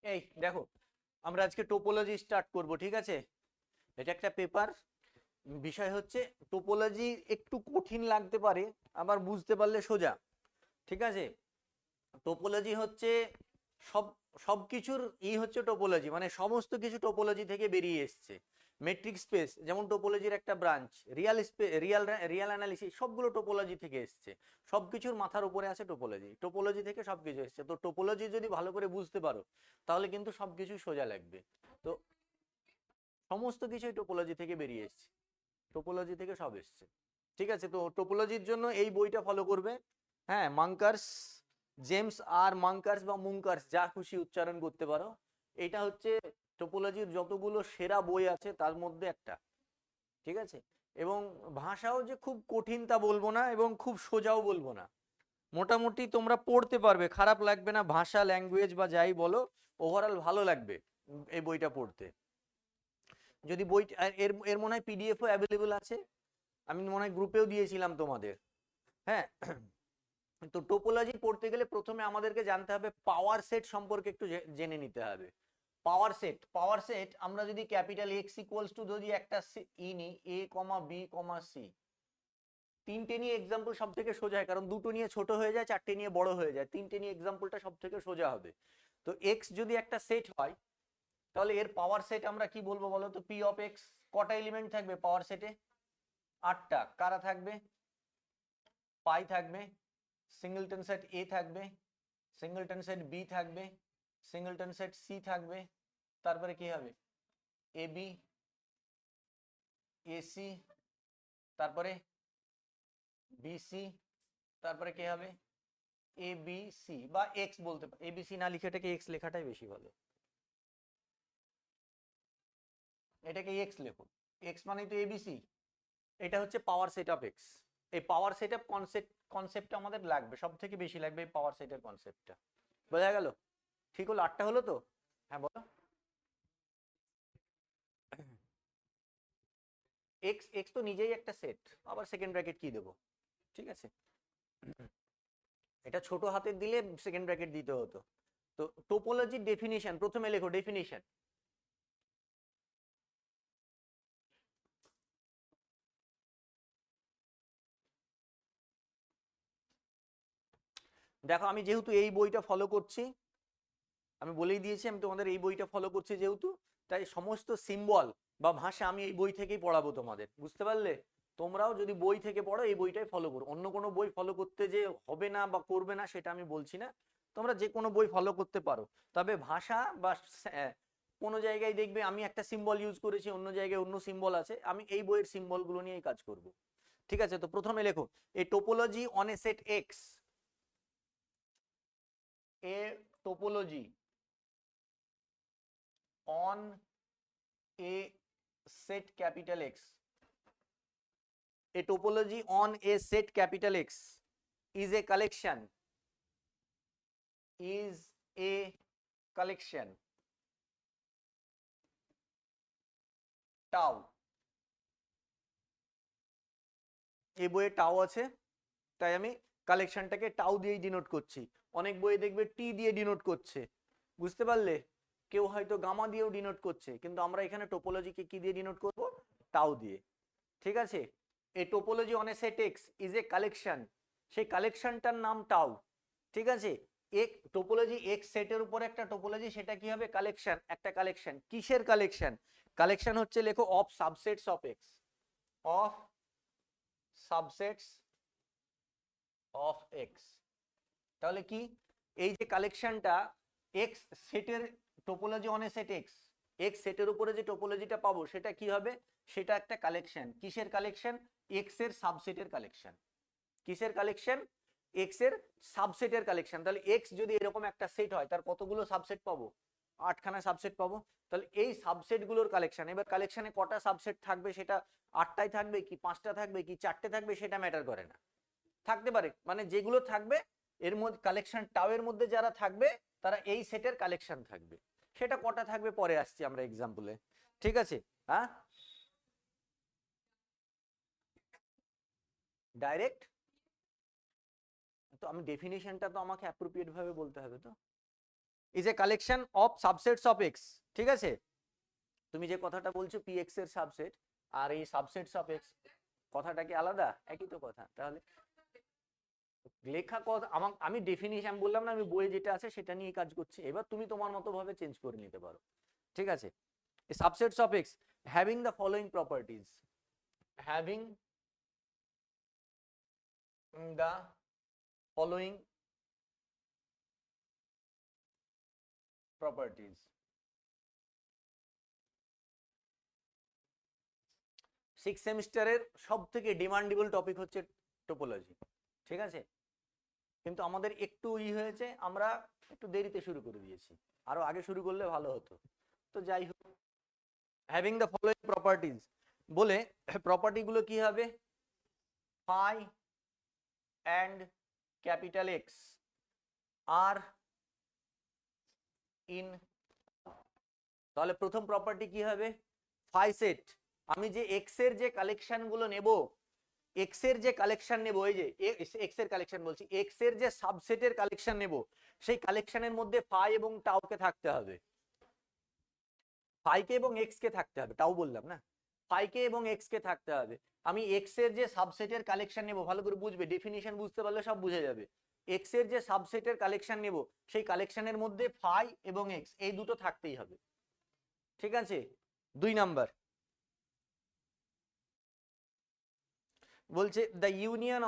এই দেখো, আমরা আজকে টোপোলজি স্টার্ট করব, ঠিক আছে? এটা একটা পেপার। বিষয় হচ্ছে টোপোলজি একটু কঠিন লাগতে পারে, আবার বুঝতে পারলে সোজা। ঠিক আছে? টোপোলজি হচ্ছে সব সবকিছুর হচ্ছে টোপোলজি, মানে সমস্ত কিছু টোপোলজি থেকে বেরিয়ে এসছে। মেট্রিক স্পেস যেমন টোপোলজির একটা ব্রাঞ্চ, রিয়াল অ্যানালিসিস সবগুলো টোপোলজি থেকে এসছে। সবকিছুর মাথার উপরে আছে টোপোলজি, টোপোলজি থেকে সবকিছু এসছে। তো টোপোলজি যদি ভালো করে বুঝতে পারো তাহলে কিন্তু সবকিছু সোজা লাগবে। তো সমস্ত কিছুই টোপোলজি থেকে বেরিয়ে এসছে, টোপোলজি থেকে সব এসছে। ঠিক আছে? তো টোপোলজির জন্য এই বইটা ফলো করবে। হ্যাঁ, মাঙ্কার্স, জেমস আর মাঙ্কার্স বা মুঙ্কার্স, যা খুশি উচ্চারণ করতে পারো। এটা হচ্ছে টোপোলজির যতগুলো সেরা বই আছে তার মধ্যে একটা। ঠিক আছে? এবং ভাষাও যে খুব কঠিন তা বলবো না, এবং খুব সোজাও বলবো না। মোটামুটি তোমরা পড়তে পারবে, খারাপ লাগবে না। ভাষা, ল্যাঙ্গুয়েজ বা যাই বলো, ওভারঅল ভালো লাগবে এই বইটা পড়তে। যদি বই এর এর মনে হয় পিডিএফও অ্যাভেলেবল আছে, আমি মনে হয় গ্রুপেও দিয়েছিলাম তোমাদের। হ্যাঁ, তো টোপোলজি পড়তে গেলে প্রথমে আমাদেরকে জানতে হবে পাওয়ার সেট সম্পর্কে একটু জেনে নিতে হবে। পাওয়ার সেট আমরা যদি ক্যাপিটাল এক্স ইকুয়ালস টু যদি একটা নিই, এ কমা বি কমা সি, তিনটে নিয়ে এক্সাম্পল সব থেকে সোজা হয়, কারণ দুটো নিয়ে ছোট হয়ে যায়, চারটে নিয়ে বড় হয়ে যায়। তিনটে নিয়ে এক্সাম্পলটা সব থেকে সোজা হবে। তো এক্স যদি একটা সেট হয়, তাহলে এর পাওয়ার সেট আমরা কি বলবো বলো তো? P of x. কটা এলিমেন্ট থাকবে পাওয়ার সেটে? 8টা। কারা থাকবে? পাই থাকবে, সিঙ্গেলটন সেট এ থাকবে, সিঙ্গেলটন সেট বি থাকবে, সিঙ্গেলটন সেট সি থাকবে। তারপরে কি হবে? এ বি, এ সি, তারপরে বি সি, তারপরে কি হবে? এ বি সি, বা এক্স বলতে পারো। এ বি সি না লিখে এটাকে এক্স লেখাটাই বেশি ভালো। এটাকে এক্স লেখো, এক্স মানে তো এবিসি। এটা হচ্ছে পাওয়ার সেট অফ এক্স। এই পাওয়ার সেট অফ কনসেপ্টটা আমাদের লাগবে, সব থেকে বেশি লাগবে এই পাওয়ার সেটের কনসেপ্টটা। বোঝা গেল? ঠিক হলো? 8টা হলো তো? হ্যাঁ বলো। এক্স এক্স তো নিজেই একটা সেট, আবার সেকেন্ড ব্র্যাকেট কি দেবো? ঠিক আছে? এটা ছোট হাতের দিলে সেকেন্ড ব্র্যাকেট দিতে হতো। তো টোপোলজির ডেফিনিশন প্রথমে লেখো, ডেফিনিশন। দেখো, আমি যেহেতু এই বইটা ফলো করছি, আমি বলেই দিয়েছি আমি তোমাদের এই বইটা ফলো করছি যেহেতু, তাই সমস্ত সিম্বল বা ভাষা আমি এই বই থেকেই পড়াবো তোমাদের। বুঝতে পারলে? তোমরাও যদি বই থেকে পড়ো এই বইটাই ফলো করো, অন্য কোনো বই ফলো করতে যে হবে না বা করবে না সেটা আমি বলছি না। তোমরা যে কোনো বই ফলো করতে পারো, তবে ভাষা বা কোনো জায়গায় দেখবে আমি একটা সিম্বল ইউজ করেছি, অন্য জায়গায় অন্য সিম্বল আছে, আমি এই বইয়ের সিম্বলগুলো নিয়েই কাজ করব। ঠিক আছে? তো প্রথমে লেখো a topology on a set X. A topology on a set capital X. A topology on a set capital X is a collection, is a collection tau. এই বইয়ে টাও আছে, তাই আমি কালেকশনটাকে টাউ দিয়েই ডিনোট করছি। অনেক বইয়ে দেখবে টি দিয়ে ডিনোট করছে। বুঝতে পারলে? কেউ হয়তো গামা দিয়েও ডিনোট করছে, কিন্তু আমরা এখানে টোপোলজিকে কি দিয়ে ডিনোট করব? টাউ দিয়ে। ঠিক আছে? A topology on a set X is a collection, সেই কালেকশনটার নাম টাউ। ঠিক আছে? এক টোপোলজি এক্স সেটের উপর একটা টোপোলজি, সেটা কি হবে? কালেকশন। একটা কালেকশন কিসের কালেকশন? কালেকশন হচ্ছে লেখো of subsets of x, of subsets of x. তাহলে কি? এই যে কালেকশনটা এক্স সেটের topology on a set X, x সেটের উপরে যে টোপোলজিটা পাবো সেটা কি হবে? সেটা একটা কালেকশন। কিসের কালেকশন? এক্স এর সাবসেটের কালেকশন। কিসের কালেকশন? এক্স এর সাবসেটের কালেকশন। তাহলে এক্স যদি এরকম একটা সেট হয়, তার কতগুলো সাবসেট পাবো? 8খানা সাবসেট পাবো। তাহলে এই সাবসেট গুলোর কালেকশন। এবার কালেকশনে কটা সাবসেট থাকবে, সেটা 8টাই থাকবে কি 5টা থাকবে কি 4টে থাকবে সেটা ম্যাটার করে না। থাকতে পারে, মানে যেগুলো থাকবে এর মধ্যে কালেকশন টাও এর মধ্যে যারা থাকবে তারা এই সেটের কালেকশন থাকবে। সেটা কটা থাকবে পরে আসছি আমরা এক্সাম্পলে। ঠিক আছে? হ্যাঁ, ডাইরেক্ট। তো আমি ডেফিনিশনটা তো আমাকে অ্যাপ্রোপ্রিয়েট ভাবে বলতে হবে তো। Is a collection of subsets of x. ঠিক আছে, তুমি যে কথাটা বলছো পি এক্স এর সাবসেট আর এই সাবসেটস অফ এক্স কথাটা কি আলাদা? একই তো কথা। তাহলে লেখা কথা আমি ডেফিনিশন বললাম না, আমি বইয়ে যেটা আছে সেটা নিয়ে কাজ করছি, এবার তুমি তোমার মতো ভাবে চেঞ্জ করে নিতে পারো। ঠিক আছে, subsets of x having the following properties, having the following properties. Six সেমিস্টারের সব থেকে ডিমান্ডেবল টপিক হচ্ছে টোপোলজি। ঠিক আছে, কিন্তু আমাদের একটু হয়েছে, আমরা একটু দেরিতে শুরু করে দিয়েছি, আরো আগে শুরু করলে ভালো হতো। তো যাই হোক, হ্যাভিং দ্য ফলোইং প্রপার্টিজ বলে প্রপার্টি গুলো কি হবে? Phi and capital X are in, তাহলে প্রথম প্রপার্টি কি হবে? Phi set. আমি যে এক্স এর যে কালেকশন গুলো নেব, এক্স এর যে কালেকশন নেব, এই যে এক্স এর কালেকশন বলছি, এক্স এর যে সাবসেটের কালেকশন নেব, সেই কালেকশনের মধ্যে ফাই এবং টাউকে থাকতে হবে। ফাইকে এবং এক্স কে থাকতে হবে, টাউ বললাম না, ফাইকে এবং এক্স কে থাকতে হবে। আমি এক্স এর যে সাবসেটের কালেকশন নেব, ভালো করে বুঝবে, ডেফিনিশন বুঝতে পারলে সব বুঝে যাবে। এক্স এর যে সাবসেটের কালেকশন নেব, সেই কালেকশনের মধ্যে ফাই এবং এক্স এই দুটো থাকতেই হবে। ঠিক আছে, 2 নাম্বার বলছে the union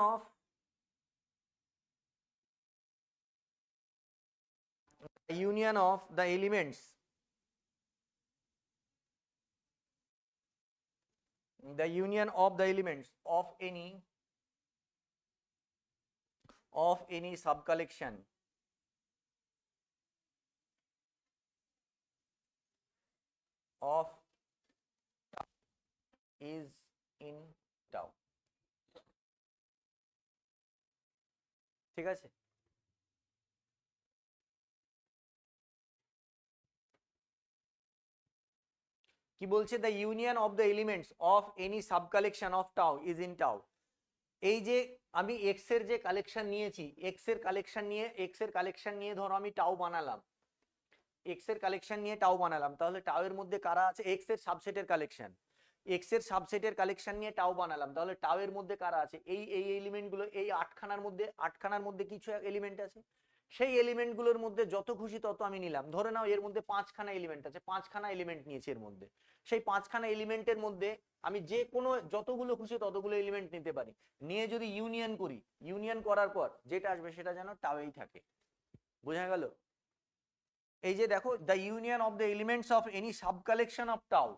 of the elements, the union of the elements of any subcollection of is in tau। ঠিক আছে, কি বলছে? The union of the elements of any sub collection of tau is in tau. এই যে আমি x এর যে collection নিয়েছি, এক্স এর কালেকশন নিয়ে ধরো আমি টাউ বানালাম, এক্স এর কালেকশন নিয়ে টাউ বানালাম, তাহলে টাউ এর মধ্যে কারা আছে? এক্স এর সাবসেটের কালেকশন, এক্স এর সাবসেটের কালেকশন নিয়ে টাউ বানালাম, তাহলে টাউ এর মধ্যে কারা আছে? এই এলিমেন্ট গুলো, এই আটখানার মধ্যে কিছু এলিমেন্ট আছে, সেই এলিমেন্ট গুলোর মধ্যে যত খুশি তত আমি নিলাম। ধরে নাও এর মধ্যে 5খানা এলিমেন্ট আছে, 5খানা এলিমেন্ট নিয়েছি এর মধ্যে, সেই 5খানা এলিমেন্টের মধ্যে আমি যে কোনো যতগুলো খুশি ততগুলো এলিমেন্ট নিতে পারি। নিয়ে যদি ইউনিয়ন করি, ইউনিয়ন করার পর যেটা আসবে সেটা যেন টাউই থাকে। বোঝা গেল? এই যে দেখো, the union of the elements of any sub collection of tau,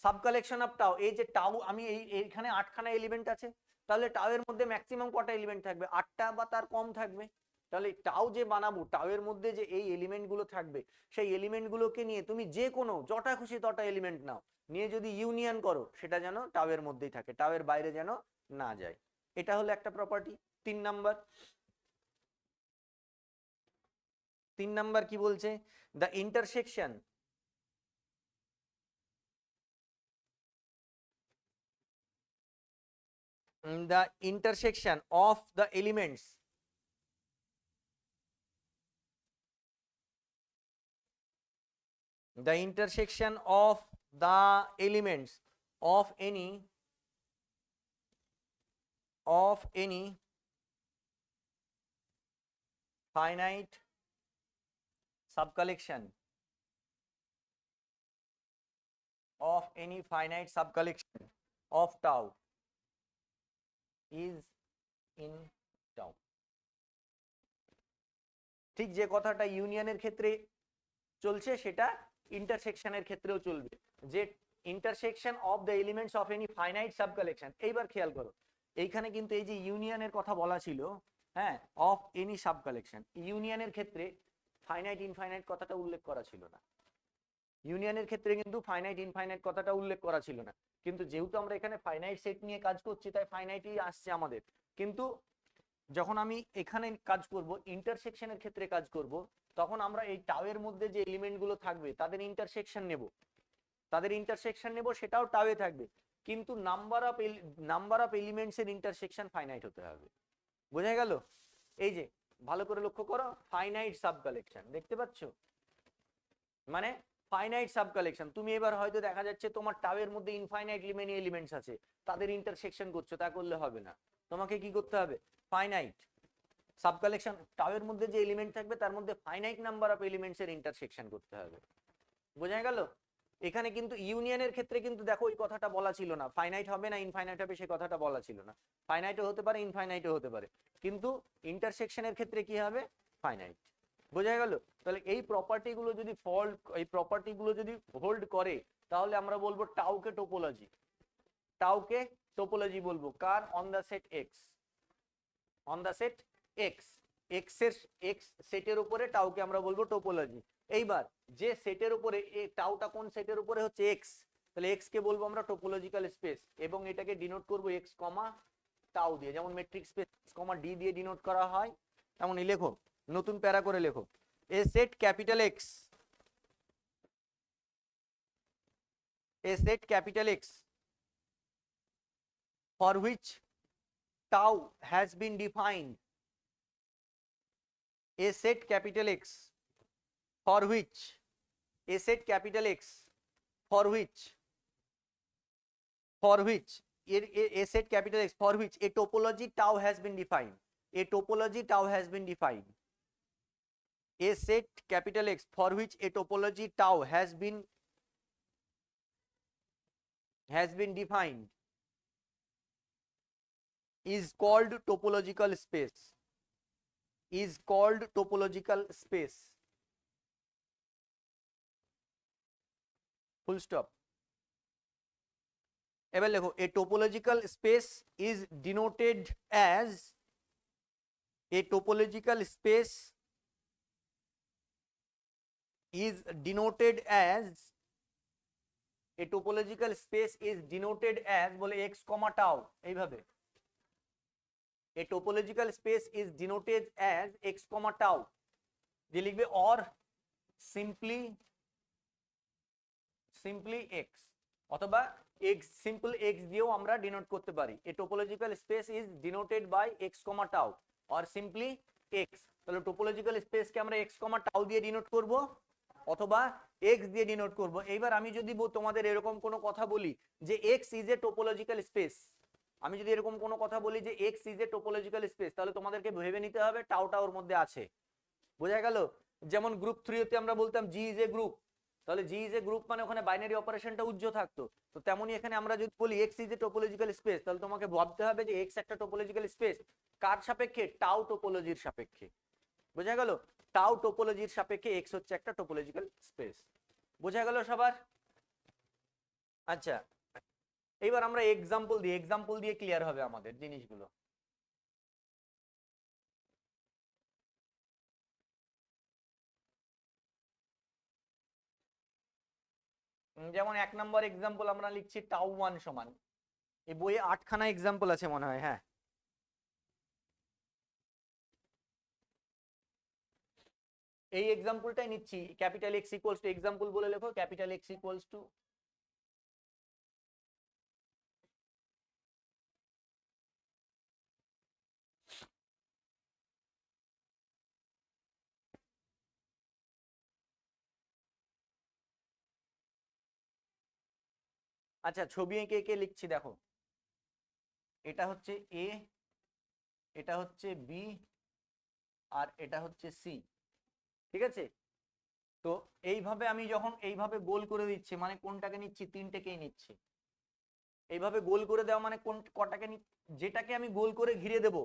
sub collection of tau, এই যে টাউ, আমি এইখানে 8খানা এলিমেন্ট আছে, তাহলে টাউ এর মধ্যে ম্যাক্সিমাম কটা এলিমেন্ট থাকবে? 8টা বা তার কম থাকবে। তাহলে টাউ যে বানাবো, টাউ এর মধ্যে যে এই এলিমেন্ট গুলো থাকবে, সেই এলিমেন্ট গুলোকে নিয়ে তুমি যে কোনো যটা খুশি তটা এলিমেন্ট নাও, নিয়ে যদি ইউনিয়ন করো, সেটা যেন টাউ এর মধ্যেই থাকে, টাউ এর বাইরে যেন না যায়। এটা হলো একটা প্রপার্টি। 3 নাম্বার কি বলছে? The intersection of the elements of any finite subcollection of tau is in tau। ঠিক যে কথাটা ইউনিয়নের ক্ষেত্রে চলছে, সেটা ইন্টারসেকশনের ক্ষেত্রেও চলবে, যে intersection of the elements of any finite sub collection. এইবার খেয়াল করো, এইখানে কিন্তু এই যে ইউনিয়নের কথা বলা ছিল, হ্যাঁ, অফ এনি সাব কালেকশন, ইউনিয়নের ক্ষেত্রে ফাইনাইট ইনফাইনাইট কথাটা উল্লেখ করা ছিল না। ইউনিয়নের ক্ষেত্রে কিন্তু ফাইনাইট ইনফাইনাইট কথাটা উল্লেখ করা ছিল না, কিন্তু যেহেতু আমরা এখানে ফাইনাইট সেট নিয়ে কাজ করছি, তাই ফাইনাইটই আসছে আমাদের। কিন্তু যখন আমি এখানে কাজ করব, ইন্টারসেকশনের ক্ষেত্রে কাজ করব, তখন আমরা এই টাউ এর মধ্যে যে এলিমেন্ট গুলো থাকবে তাদের ইন্টারসেকশন নেব, সেটাও টাউ এ থাকবে, কিন্তু নাম্বার অফ এলিমেন্টস এর ইন্টারসেকশন ফাইনাইট হতে হবে। বোঝা গেল? এই যে ভালো করে লক্ষ্য করো, ফাইনাইট সাব কালেকশন দেখতে পাচ্ছ, মানে ফাইনাইট সাব কালেকশন। তুমি এবার হয়তো দেখা যাচ্ছে তোমার টাওয়ের মধ্যে ইনফাইনাইটলি মেনি এলিমেন্টস আছে, তাদের ইন্টারসেকশন করছো, তা করলে হবে না, তোমাকে কি করতে হবে, ফাইনাইট সাব কালেকশন, টাওয়ের মধ্যে যে এলিমেন্ট থাকবে তার মধ্যে ফাইনাইট নাম্বার অফ এলিমেন্টস এর ইন্টারসেকশন করতে হবে। বোঝা গেল? এখানে কিন্তু ইউনিয়নের ক্ষেত্রে কিন্তু দেখো ওই কথাটা বলা ছিল না, ফাইনাইট হবে না ইনফাইনাইট হবে সে কথাটা বলা ছিল না, ফাইনাইটও হতে পারে ইনফাইনাইটও হতে পারে, কিন্তু ইন্টারসেকশনের ক্ষেত্রে কি হবে, ফাইনাইট। বোঝা গেল? তাহলে এই প্রপার্টি গুলো যদি এই প্রপার্টি গুলো যদি হোল্ড করে তাহলে আমরা বলবো টাউকে টোপোলজি, টাউকে টোপোলজি বলবো কার, on the set X, on the set X, X এর এক্স সেটের উপরে টাউকে আমরা বলবো টোপোলজি। এইবার যে সেটের উপরে টাউটা কোন সেটের উপরে হচ্ছে এক্স, তাহলে এক্স কে বলবো আমরা টোপোলজিক্যাল স্পেস, এবং এটাকে ডিনোট করবো এক্স কমা টাউ দিয়ে, যেমন মেট্রিক স্পেস কমা ডি দিয়ে ডিনোট করা হয় তেমনই লেখো, নতুন প্যারা করে লেখো, a set capital X, a set capital X for which tau has been defined, a set capital X for which, a set capital X for which a set capital X for which a topology tau has been defined, a topology tau has been defined, a set capital X for which a topology tau has been defined is called topological space, is called topological space, full stop। এবার লেখো a topological space is denoted as, a topological space is denoted as, a topological space is denoted as বলে x, tau, এইভাবে a topological space is denoted as x, tau দিয়ে লিখবে, or simply x, অথবা x simple x দিয়েও আমরা denote করতে পারি, a topological space is denoted by x, tau or simply x। তাহলে টোপোলজিক্যাল স্পেসকে আমরা x, tau দিয়ে ডিনোট করব অথবা x দিয়ে ডিনোট করব। এইবার আমি যদি তোমাদের এরকম কোনো কথা বলি যে x is a topological space, আমি যদি এরকম কোনো কথা বলি যে x is a topological space, তাহলে তোমাদেরকে ভেবে নিতে হবে টাউটা ওর মধ্যে আছে। বোঝা গেল? যেমন গ্রুপ 3 তে আমরা বলতাম জি ইজ এ গ্রুপ, তাহলে জি ইজ এ গ্রুপ মানে ওখানে বাইনারি অপারেশনটা উজ্জ্ব থাকতো, তো তেমনি এখানে আমরা যদি বলি x is A topological space, তাহলে তোমাকে ভাবতে হবে যে এক্স একটা টোপোলজিক্যাল স্পেস কার সাপেক্ষে, টাউ টোপোলজির সাপেক্ষে। বোঝা গেল? টাউ টোপোলজির সাপেক্ষে এক্স হচ্ছে একটা টোপোলজিক্যাল স্পেস। বোঝা গেল সবার? আচ্ছা, এইবার আমরা এক্সাম্পল দিয়ে ক্লিয়ার হবে আমাদের জিনিসগুলো। যেমন 1 নম্বর এক্সাম্পল আমরা লিখছি টাউ 1 সমান, এই বইয়ে 8খানা এক্সাম্পল আছে মনে হয়, হ্যাঁ এই এক্সাম্পলটাই নিচ্ছি, capital x equals to, example বলে লেখো ক্যাপিটাল এক্স ইকুয়ালস টু আচ্ছা ছবি এঁকে এঁকে লিখছি, দেখো এটা হচ্ছে এ, এটা হচ্ছে বি, আর এটা হচ্ছে সি, ঠিক আছে? তো এইভাবে আমি যখন এইভাবে গোল করে দিচ্ছি মানে কোনটাকে নিচ্ছি, তিনটেকেই নিচ্ছি। এইভাবে গোল করে দেওয়া মানে কোন কটাকে, যেটাকে আমি গোল করে ঘিরে দেব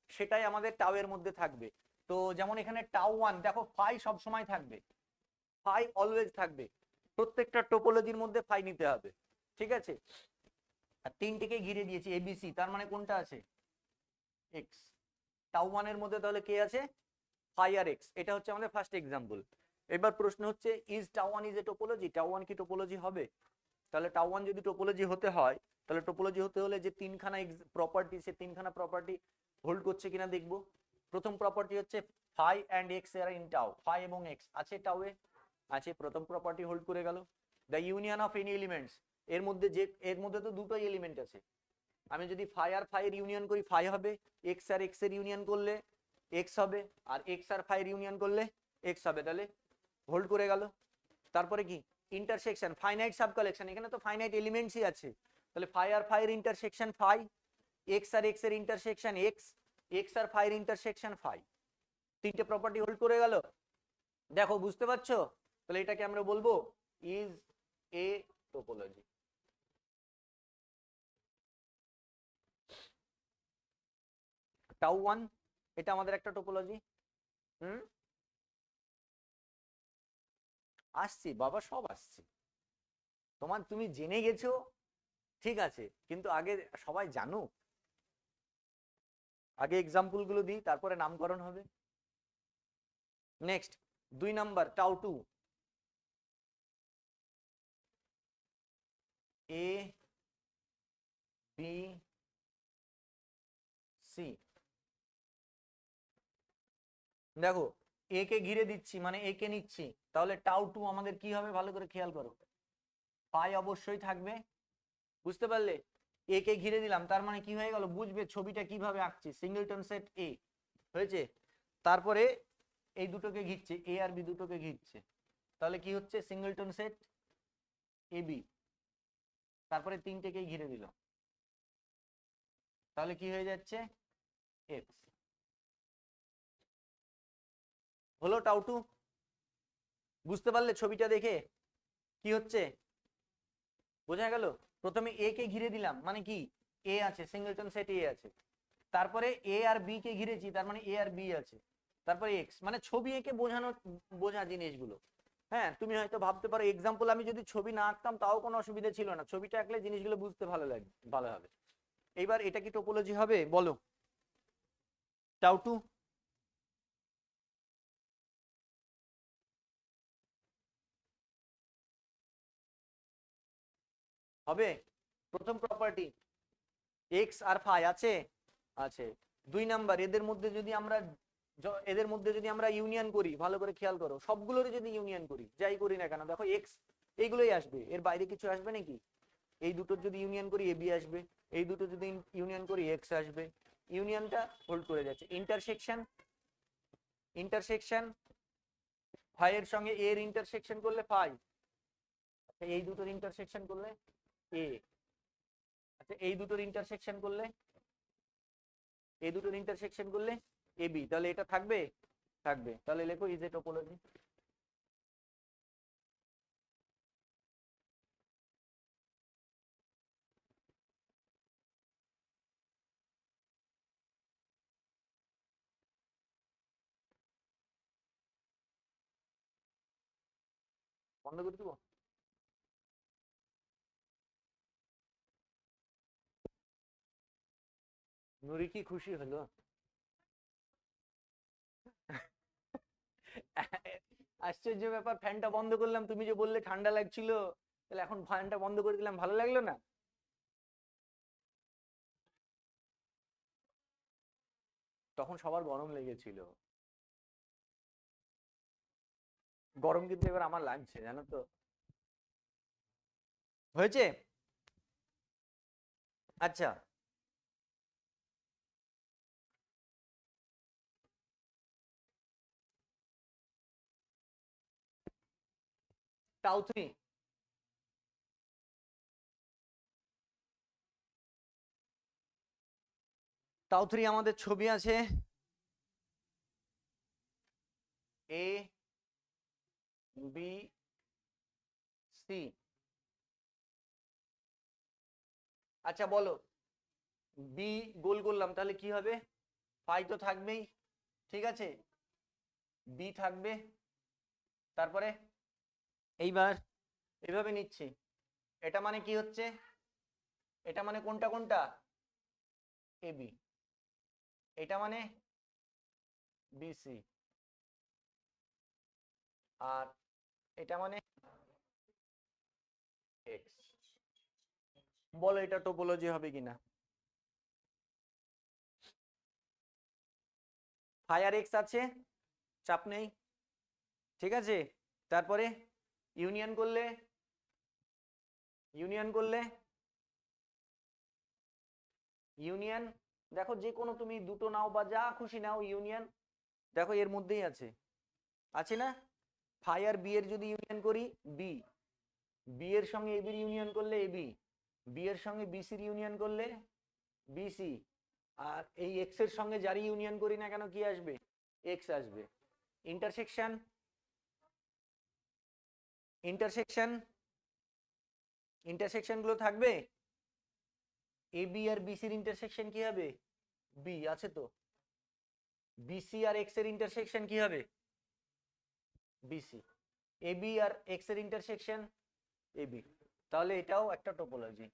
সেটাই আমাদের টাউ এর মধ্যে থাকবে। তো যেমন এখানে টাউ 1, দেখো ফাই সব সময় থাকবে, ফাই অলওয়েজ থাকবে, প্রত্যেকটা টোপোলজির মধ্যে ফাই নিতে হবে, ঠিক আছে? আর তিনটেকে ঘিরে দিয়েছি এবিসি, তার মানে কোনটা আছে, এক্স। টাউ 1 এর মধ্যে তাহলে কে আছে, ফাই আর এক্স। এটা হচ্ছে আমাদের ফার্স্ট এক্সাম্পল। এবার প্রশ্ন হচ্ছে is tau 1 is a topology, tau 1 কি টোপোলজি হবে? তাহলে টাউ 1 যদি টোপোলজি হতে হয়, তাহলে টোপোলজি হতে হলে যে তিনখানা প্রপার্টি, সে তিনখানা প্রপার্টি হোল্ড করছে কিনা দেখব। প্রথম প্রপার্টি হচ্ছে phi and X are in tau, phi এবং এক্স আছে টাউ এ, আছে, প্রথম প্রপার্টি হোল্ড করে গেল। The union of any elements, এর মধ্যে তো দুটোই এলিমেন্ট আছে, আমি যদি ফাই আর ফাই এর ইউনিয়ন করি ফাই হবে, এক্স আর এক্স এর ইউনিয়ন করলে এক্স হবে, আর এক্স আর ফাই এর ইউনিয়ন করলে এক্স হবে, তাহলে হোল্ড করে গেল। তারপরে কি ইন্টারসেকশন, ফাইনাইট সাব কালেকশন, এখানে তো ফাইনাইট এলিমেন্টসই আছে, তাহলে ফাই আর ফাই এর ইন্টারসেকশন ফাই, এক্স আর এক্স এর ইন্টারসেকশন এক্স, এক্স আর ফাই এর ইন্টারসেকশন ফাই, তিনটে প্রপার্টি হোল্ড করে গেল। দেখো বুঝতে পারছো? তাহলে এটাকে আমরা বলবো ইজ এ টোপোলজি। টাউ 1 এটা আমাদের একটা টোপোলজি। আসছি বাবা, সব আসছি, তুমি জেনে গেছো ঠিক আছে, কিন্তু আগে সবাই জানুক, আগে এক্সাম্পল গুলো দিই, তারপরে নামকরণ হবে। Next 2 number tau 2, A B C. দেখো এ কে ঘিরে দিচ্ছি মানে এ কে নিচ্ছি, তাহলে টাউ 2 আমাদের কি হবে ভালো করে খেয়াল করো, পাই অবশ্যই থাকবে, বুঝতে পারলে? এ কে ঘিরে দিলাম তার মানে কি হয়ে গেল, বুঝবে ছবিটা কিভাবে আঁকছি, সিঙ্গেলটন সেট এ হয়েছে, তারপরে এই দুটোকে ঘিরছে, এ আর বি দুটোকে ঘিরছে, তাহলে কি হচ্ছে সিঙ্গেলটন সেট এ বি, তারপরে তিনটেকেই ঘিরে দিল, তাহলে কি হয়ে যাচ্ছে এক্স। হলো টাউ 2, বুঝতে পারলে ছবিটা দেখে কি হচ্ছে, বোঝা গেল? প্রথমে এ কে ঘিরে দিলাম মানে কি এ আছে, সিঙ্গেলটন সেট এ আছে, তারপরে এ আর বি কে ঘিরেছি তার মানে এ আর বি আছে, তারপরে এক্স, মানে ছবি এঁকে বোঝা জিনিসগুলো। হ্যাঁ তুমি হয়তো ভাবতে পারো এক্সাম্পল আমি যদি ছবি না আঁকতাম তাও কোনো অসুবিধা ছিল না, ছবিটা আঁকলে জিনিসগুলো বুঝতে ভালো লাগে, ভালো হবে। এইবার এটা কি টোপোলজি হবে বলো? টাউ 2 হবে। প্রথম প্রপার্টি এক্স আর ফাই আছে, আছে। 2 নাম্বার এদের মধ্যে যদি আমরা ইউনিয়ন করি, ভালো করে খেয়াল করো, সবগুলোরই যদি ইউনিয়ন করি, যাই করি না কেন, দেখো এক্স এইগুলোই আসবে, এর বাইরে কিছু আসবে নাকি? এই দুটোর যদি ইউনিয়ন করি এ বি আসবে, এই দুটো যদি ইউনিয়ন করি এক্স আসবে, ইউনিয়নটা হোল্ড করে যাচ্ছে। ইন্টারসেকশন, ইন্টারসেকশন ফাই এর সঙ্গে এ এর ইন্টারসেকশন করলে ফাই, আচ্ছা এই দুটোর ইন্টারসেকশন করলে এ, আচ্ছা এই দুটোর ইন্টারসেকশন করলে, এই দুটোর ইন্টারসেকশন করলে এ বি, তাহলে এটা থাকবে, থাকবে, তাহলে লেখো ইজ এ টোপোলজি। বন্ধ করে দেবো? নুরি কি খুশি হলো? আশ্চর্য ব্যাপার, ফ্যানটা বন্ধ করলাম, তুমি যে বললে ঠান্ডা লাগছিল, তাহলে এখন ফ্যানটা বন্ধ করে দিলাম, ভালো লাগলো না? তখন সবার গরম লেগেছিল, গরম কিন্তু এবার আমার লাগছে জানো তো। হয়েছে? আচ্ছা টাউ 3, টাউ 3 আমাদের ছবি আছে এ বি সি। আচ্ছা বলো, বি গোল করলাম তাহলে কি হবে, ফাই তো থাকবেই, ঠিক আছে, বি থাকবে, তারপরে এইবার এইভাবে নিচ্ছি, এটা মানে কি হচ্ছে, এটা মানে কোনটা কোনটা এ বি, এটা মানে বিসি, আর এটা মানে এক্স। বলো এটা টোপোলজি হবে কিনা? ফাই আর এক্স আছে, চাপ নেই, ঠিক আছে, তারপরে ইউনিয়ন করলে, ইউনিয়ন করলে ইউনিয়ন, দেখো যে কোনো তুমি দুটো নাও বা যা খুশি নাও, ইউনিয়ন দেখো এর মধ্যেই আছে, আছে না? ফাই আর বি এর যদি ইউনিয়ন করি বি, বি এর সঙ্গে এ বির ইউনিয়ন করলে এবি, বি এর সঙ্গে বিসির ইউনিয়ন করলে বিসি, আর এই এক্স এর সঙ্গে যারই ইউনিয়ন করি না কেন কি আসবে, এক্স আসবে। ইন্টারসেকশন, ইন্টারসেকশন, ইন্টারসেকশন গুলো থাকবে, এ বি আর বিসির ইন্টারসেকশন কি হবে, বি আছে তো, বিসি আর এক্স এর ইন্টারসেকশন কি হবে, বিসি, এ বি আর এক্স এর ইন্টারসেকশন এ বি। তাহলে এটাও একটা টোপোলজি।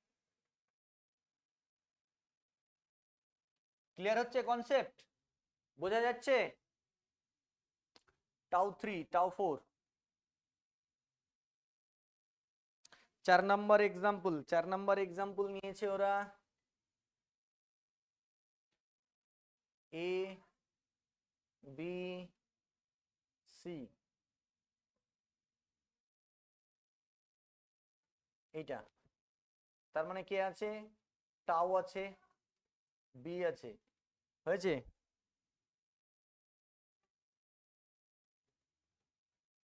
ক্লিয়ার হচ্ছে কনসেপ্ট, বোঝা যাচ্ছে? Tau 3 tau 4, 4 number example, 4 number example নিয়েছে ওরা এ বি সি, এইটা তার মানে কে আছে, টাউ আছে, বি আছে, হয়েছে,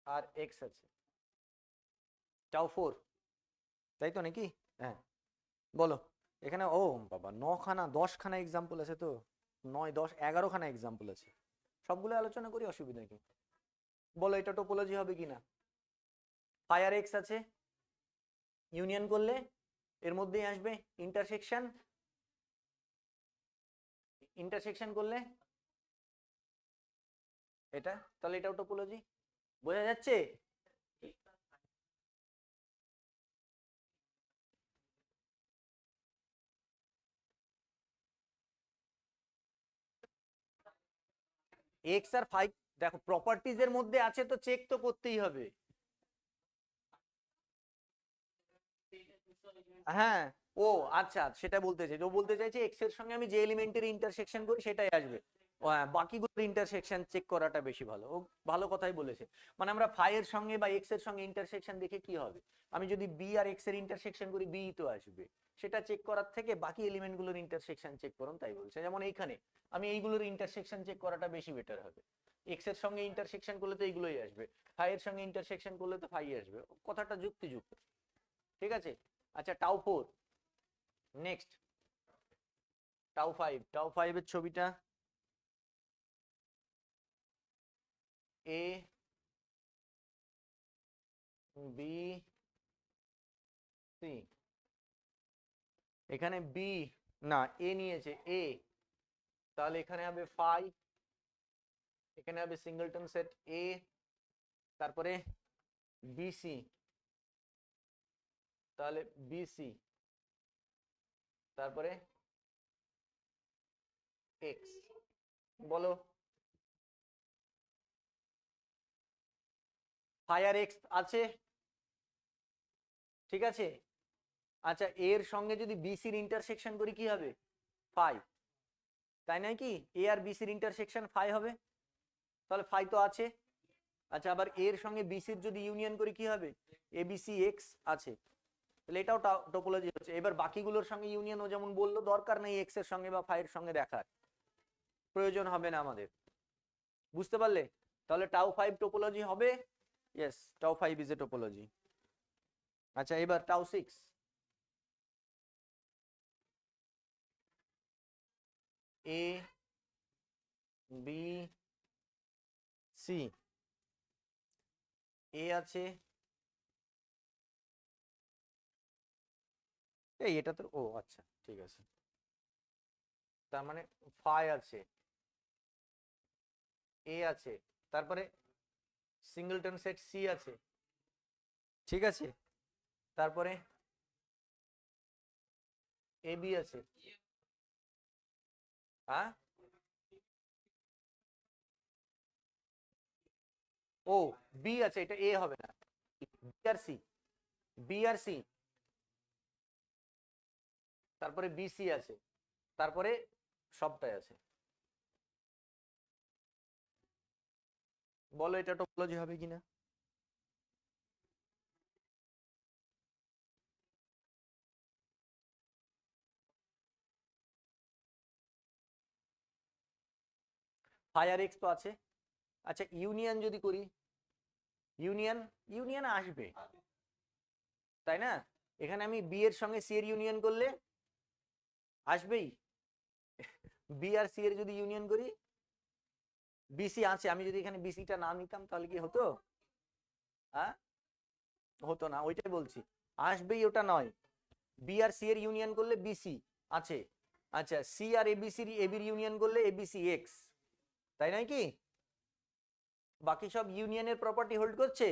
আর এক্স আছে, টাউ 4, তাই তো নাকি? হ্যাঁ বলো। এখানে ও বাবা 9খানা 10খানা এক্সাম্পল আছে তো, 9 10 11খানা এক্সাম্পল আছে, সবগুলো আলোচনা করি, অসুবিধা কি? বলো এটা টোপোলজি হবে কিনা। ফায়ার এক্স আছে, ইউনিয়ন করলে এর মধ্যেই আসবে ইন্টারসেকশন, ইন্টারসেকশন করলে এটা, তাহলে এটাও টোপোলজি। বোঝা যাচ্ছে? এক্স আর ফাইভ, দেখো প্রপার্টিজ এর মধ্যে আছে তো চেক তো করতেই হবে। হ্যাঁ, ও আচ্ছা সেটা বলতে চাইছে, ও বলতে চাইছে এক্স এর সঙ্গে আমি যে এলিমেন্টের ইন্টারসেকশন করি সেটাই আসবে। ও হ্যাঁ, বাকিগুলোর ইন্টারসেকশন চেক করাটা বেশি ভালো, ও ভালো কথাই বলেছে। মানে আমরা ফাই এর সঙ্গে বা এক্স এর সঙ্গে ইন্টারসেকশন দেখে কি হবে, আমি যদি বি আর এক্স এর ইন্টারসেকশন করি বি তো আসবে, সেটা চেক করার থেকে বাকি এলিমেন্টগুলোর ইন্টারসেকশন চেক করুন, তাই বলছে। যেমন এইখানে আমি এইগুলোর ইন্টারসেকশন চেক করাটা বেশি বেটার হবে, এক্স এর সঙ্গে ইন্টারসেকশন করলে তো এইগুলোই আসবে, ফাই এর সঙ্গে ইন্টারসেকশন করলে তো ফাই আসবে, কথাটা যুক্তিযুক্ত, ঠিক আছে। আচ্ছা টাউ 4, নেক্সট টাউ 5, টাউ 5 এর ছবিটা এ বি সি, এখানে বি না এ নিয়েছে এ, তাহলে এখানে হবে ফাই, এখানে হবে সিঙ্গলটন সেট এ, তারপরে বিসি, তাহলে বিসি, তারপরে এক্স, বলো। ফায়ার এক্স আছে, ঠিক আছে। আচ্ছা এর সঙ্গে যদি বিসির ইন্টারসেকশন করি কি হবে, ফাই, তাই নয় কি, এ আর বিসির ইন্টারসেকশন ফাই হবে, তাহলে ফাই তো আছে। আচ্ছা আবার এর সঙ্গে বিসির যদি ইউনিয়ন করি কি হবে, এ বিসি এক্স আছে, তাহলে এটাও টোপোলজি হচ্ছে। এবার বাকিগুলোর সঙ্গে ইউনিয়ন ও যেমন বললো দরকার নেই এক্স এর সঙ্গে বা ফাই এর সঙ্গে দেখার, প্রয়োজন হবে না আমাদের, বুঝতে পারলে? তাহলে টাউ 5 টোপোলজি হবে, yes tau 5 is a topology. আচ্ছা এবার টাউ 6, এ বি সি, এ আছে, এই এটা তো ও আচ্ছা ঠিক আছে, তার মানে ফাই আছে, এ আছে, তারপরে সিঙ্গলটন সেট সি আছে, ঠিক আছে, তারপরে এ বি আছে, হ্যাঁ ও বি আছে, এটা এ হবে না, বি আর সি, বি আর সি, তারপরে বিসি আছে, তারপরে সবটাই আছে। বলো এটা টোপোলজি হবে কিনা। ফায়ার এক্স তো আছে। আচ্ছা ইউনিয়ন যদি করি, ইউনিয়ন ইউনিয়ন আসবে, তাই না? এখানে আমি বি এর সঙ্গে সি এর ইউনিয়ন করলে আসবেই। বি আর সি এর যদি ইউনিয়ন করি, বিসি আছে, আমি যদি এখানে বিসিটা না নিতাম তাহলে কি হতো? হ্যাঁ, হতো না, ওইটাই বলছি, আসবেই ওটা নয়। বি আর সি এর ইউনিয়ন করলে বিসি আছে, আচ্ছা সি আর এবিসির এবির ইউনিয়ন করলে এবিসি এক্স, তাই নয় কি? বাকি সব ইউনিয়নের প্রপার্টি হোল্ড করছে,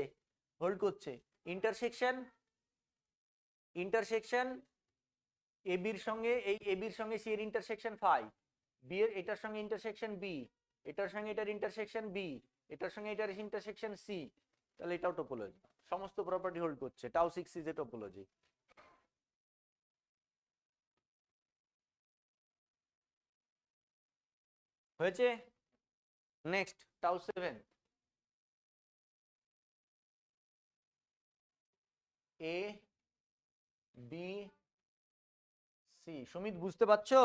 হোল্ড করছে। ইন্টারসেকশন, ইন্টারসেকশন এবির সঙ্গে এই এবির সঙ্গে সি এর ইন্টারসেকশন ফাই, বি এর এটার সঙ্গে ইন্টারসেকশন বি, এটার সঙ্গে এটার ইন্টারসেকশন বি, এটার সঙ্গে এটার ইন্টারসেকশন সি, তাহলে এটাও টোপোলজি, সমস্ত প্রপার্টি হোল্ড করছে, টাউ 6 ইজ এ টোপোলজি। হয়েছে? Next tau 7, A B C. Sumit বুঝতে পারছো?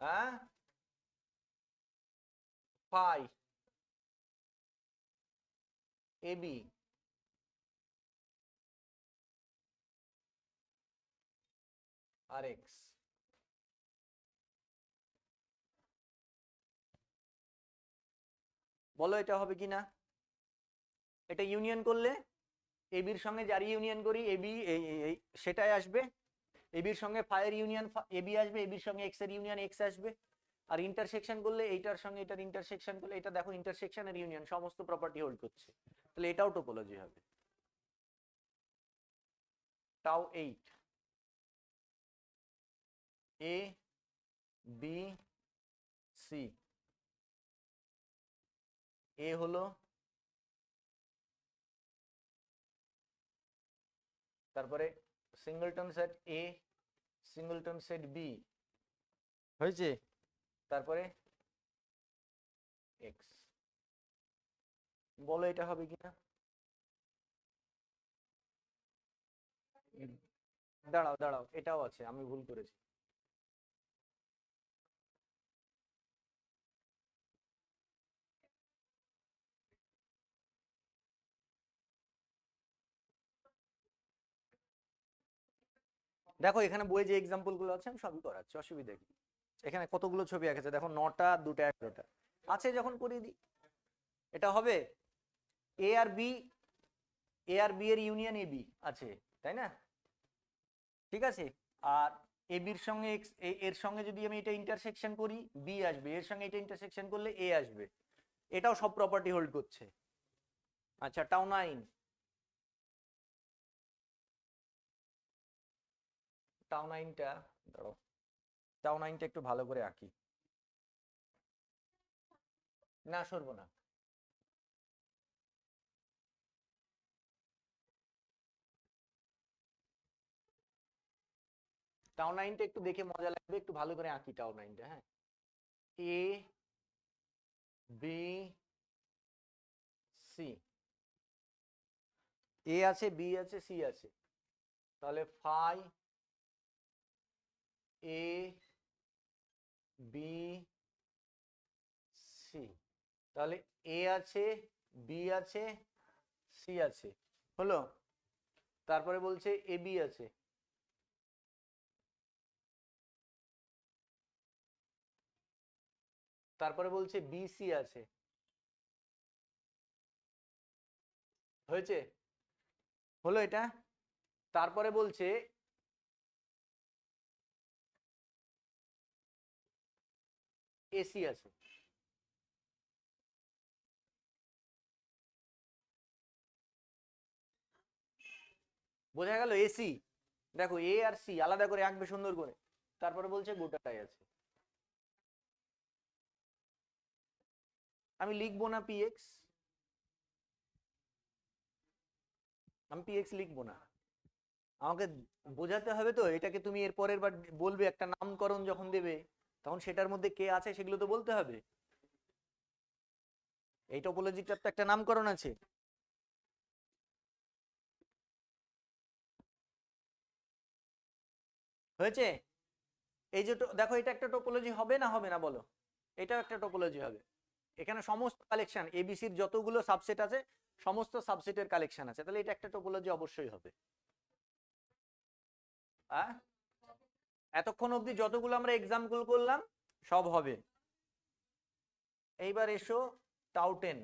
হ্যাঁ, ফাই এ বি আর এক্স। বলো এটা হবে কিনা? এটা ইউনিয়ন করলে এবির সঙ্গে যার ইউনিয়ন করি এবি সেটাই আসবে, এবির সঙ্গে ফাইয়ের ইউনিয়ন এবি আসবে, এবির সঙ্গে এক্স এর ইউনিয়ন এক্স আসবে, আর ইন্টারসেকশন করলে এইটার সঙ্গে এটার ইন্টারসেকশন করলে এটা দেখো ইন্টারসেকশনের ইউনিয়ন, সমস্ত প্রপার্টি হোল্ড করছে, তাহলে এটাও টোপোলজি হবে। টাউ 8, এ বি সি, এ হলো, তারপরে সিঙ্গলটন সেট এ, সিঙ্গলটন সেট বি, হয়েছে? তারপরে এক্স। বলো এটা হবে কিনা? দাঁড়াও দাঁড়াও, এটাও আছে, আমি ভুল করেছি। দেখো এখানে বইয়ে যে এক্সাম্পল গুলো আছে আমি সবই করাচ্ছি, অসুবিধা কি? এখানে কতগুলো ছবি আঁকেছে দেখো, 9টা, 2টা, 11টা আছে, যখন করিয়ে দিই এটা হবে। এ আর বি, এ আর বি এর ইউনিয়ন এ বি আছে, তাই না? ঠিক আছে, আর এ বির সঙ্গে এক্স, এর সঙ্গে যদি আমি এটা ইন্টারসেকশন করি বি আসবে, এর সঙ্গে এটা ইন্টারসেকশন করলে এ আসবে, এটাও সব প্রপার্টি হোল্ড করছে। আচ্ছা টাউ 9, টাউ 9টা, ধরো টাউ 9টা একটু ভালো করে আঁকি, না সরবো না। টাউ 9টা একটু দেখে মজা লাগবে, একটু ভালো করে আঁকি টাউ 9টা, হ্যাঁ। এ বি সি, এ আছে বি আছে সি আছে, তাহলে ফাই এ বি সি, তাহলে এ আছে বি আছে সি আছে, হলো? তারপরে বলছে এ বি আছে, তারপরে বলছে বি সি আছে, হয়েছে? হলো এটা? তারপরে বলছে এসি আছে, বোঝা গেল? এসি, দেখো এ আর সি আলাদা করে আঁকবে সুন্দর করে, তারপরে বলছে গোটাটাই আছে। আমি লিখবো না পিএক্স, আমি পিএক্স লিখবো না, আমাকে বোঝাতে হবে তো, এটাকে তুমি এর পরের বার বলবে একটা নামকরণ যখন দেবে, তখন সেটার মধ্যে কে আছে সেগুলো তো বলতে হবে। এই টপোলজিটার তো একটা নামকরণ আছে। হয়েছে? এই যে দেখো এটা একটা টোপোলজি হবে না, হবে না বলো? এটাও একটা টোপোলজি হবে। এখানে সমস্ত কালেকশন এবিসির যতগুলো সাবসেট আছে সমস্ত সাবসেটের কালেকশন আছে, তাহলে এটা একটা টোপোলজি অবশ্যই হবে। হ্যাঁ, এতক্ষণ অবধি যতগুলো আমরা এক্সাম্পল করলাম সব হবে। এইবার এসো tau 10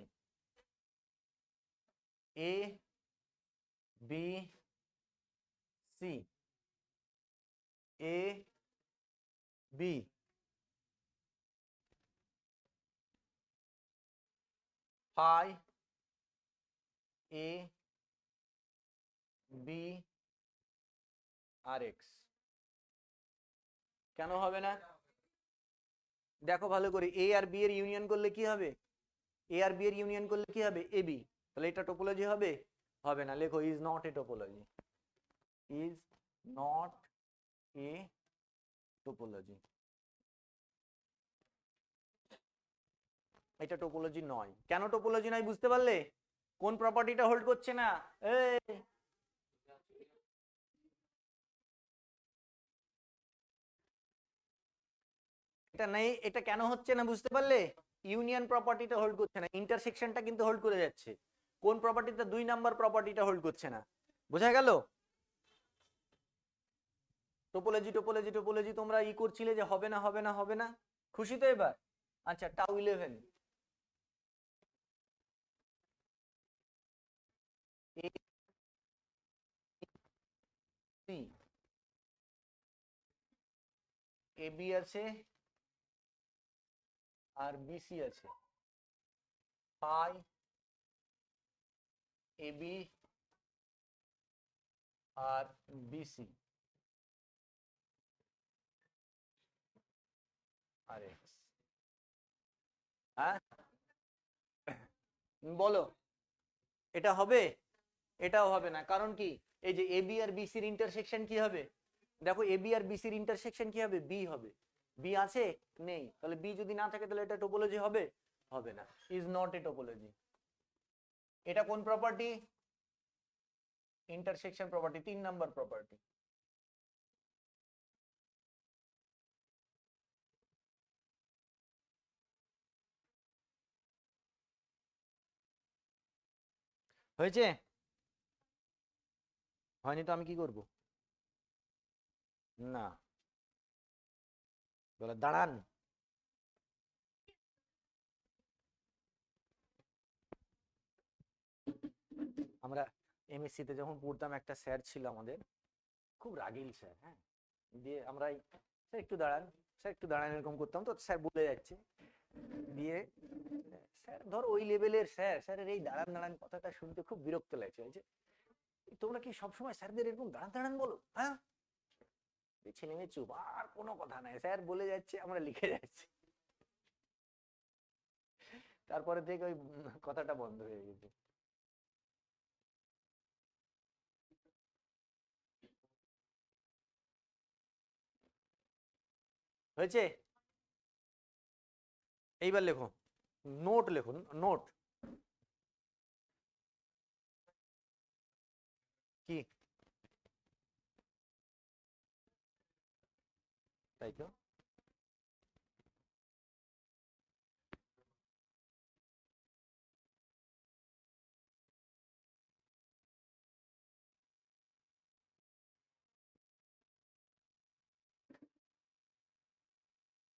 A B C A B phi A B R x. কেন হবে না? দেখো ভালো করে, এ আর বি এর ইউনিয়ন করলে কি হবে? এ আর বি এর ইউনিয়ন করলে কি হবে? A B. তাহলে এটা টোপোলজি হবে? হবে না। লেখো is not a topology, is not a topology. এটা টোপোলজি নয়। কেন টোপোলজি নয় বুঝতে পারলে? কোন প্রপার্টিটা হোল্ড করছে না? এই এটা নেই। এটা কেন হচ্ছে না বুঝতে পারলে? ইউনিয়ন প্রপার্টিটা হোল্ড করছে না, ইন্টারসেকশনটা কিন্তু হোল্ড করে যাচ্ছে। কোন প্রপার্টিটা? 2 নাম্বার প্রপার্টিটা হোল্ড করছে না। বোঝা গেল? টোপোলজি টোপোলজি টোপোলজি তোমরা ই করছিলে যে হবে না হবে না হবে না, খুশি তো এবার? আচ্ছা, tau 11 A C A B আছে আর বিসি আছে, পাই এ বি আর বিসি আর এক্স। হ্যাঁ, বলো এটা হবে? এটাও হবে না। কারণ কি? এই যে এ বি আর বিসির ইন্টারসেকশন কি হবে? দেখো এ বি আর বিসির ইন্টারসেকশন কি হবে? বি হবে। বি আছে? নেই। তাহলে বি যদি না থাকে তাহলে এটা টোপোলজি হবে? হবে না। Is not a topology. এটা কোন property? Intersection property, 3 number property. হয়েছে? হয়নি তো আমি কি করব? না, বলে দাঁড়ান। আমরা এমএসসি তে যখন পড়তাম একটা স্যার ছিল আমাদের, খুব রাগিল স্যার। হ্যাঁ, দিয়ে আমরা স্যার একটু দাঁড়ান, স্যার একটু দাঁড়ান এরকম করতাম, তো স্যার বলে যাচ্ছে, দিয়ে স্যার ধর ওই লেভেলের স্যার, স্যারের এই দাঁড়ান দাঁড়ান কথাটা শুনতে খুব বিরক্ত লাগছে। বলছে তোমরা কি সবসময় স্যারদের এরকম দাঁড়ান দাঁড়ান বলো? হ্যাঁ, ছেলে মেয়ে চুপ, আর কোনো কথা নাই, স্যার বলে যাচ্ছে আমরা লিখে যাচ্ছি। তারপরে থেকে ওই কথাটা বন্ধ হয়ে গেছে। হয়েছে? এইবার লেখো, নোট লেখো, নোট। কি? তাই তো।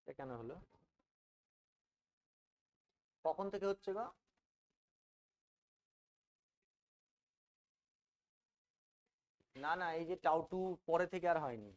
এটা কেন হলো? কখন থেকে হচ্ছে গো? না না, এই যে টাউ টু পরে থেকে আর হয়নি।